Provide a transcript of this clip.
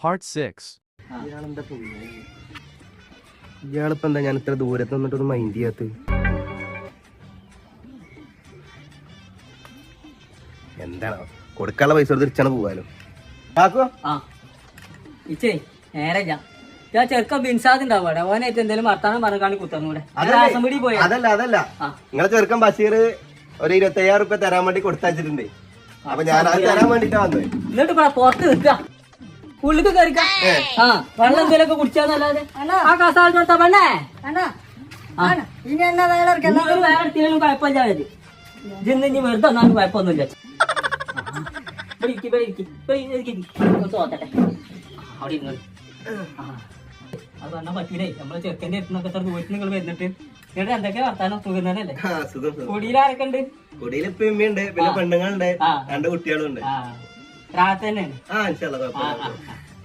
Part 6. ഇയാളിപ്പോ എന്താ ഞാൻ ഇത്ര ദൂരത്ത് നിന്നിട്ടൊന്നും മൈൻഡ് ചെയ്യാത്ത? എന്താണ് കൊടുക്കാനുള്ള പൈസ തിരിച്ചാണ് പോകാലോ. ചെറുക്കം ബിൻസാദുണ്ടാവാടെ ഓനായിട്ട് എന്തെങ്കിലും വർത്താനം പറഞ്ഞാണ്ട് കുത്തന്നൂടെ. അതല്ല നിങ്ങളെ ചെറുക്കൻ ബഷീർ ഒരു 25,000 റുപ്യ തരാൻ വേണ്ടി കൊടുത്തയച്ചിട്ടുണ്ട്. അപ്പൊ ഞാൻ അത് തരാൻ വേണ്ടിട്ടാ വന്നത്. എന്നിട്ട് പുറത്ത് നിൽക്ക ഉള്ളിക്ക് കയറിക്ക. വെള്ളം എന്തെങ്കിലുമൊക്കെ കുടിച്ചാന്നല്ലാതെ ആ കാസാളത്തോട്ടാ പെണ്ണേ വേറെടുത്തിനും കുഴപ്പമില്ല. ഇന്ന് ഇനി വെറുതെ ഒന്നാലും കുഴപ്പമൊന്നുമില്ല. തോന്നട്ടെ അവിടെ ഇരുന്നു. അത് പറഞ്ഞാൽ പറ്റൂലേ. നമ്മള് ചെറുക്കന്റെ അടുത്തുനിന്നൊക്കെ എത്ര ദൂരത്ത് നിങ്ങൾ വരുന്നിട്ട് ഇവിടെ എന്തൊക്കെയാ വർത്താനം? സുഖം തന്നെയല്ലേ? കുടിയിലാരൊക്കെ ഉണ്ട്? കുടിയിൽ ഇപ്പൊ ഉമ്മയുണ്ട്, പിന്നെ പെണ്ണുങ്ങളുണ്ട്, 2 കുട്ടികളുണ്ട്. റാഹത്ത് തന്നെയാണ്. ആ ഇൻഷാ അല്ലാഹ്.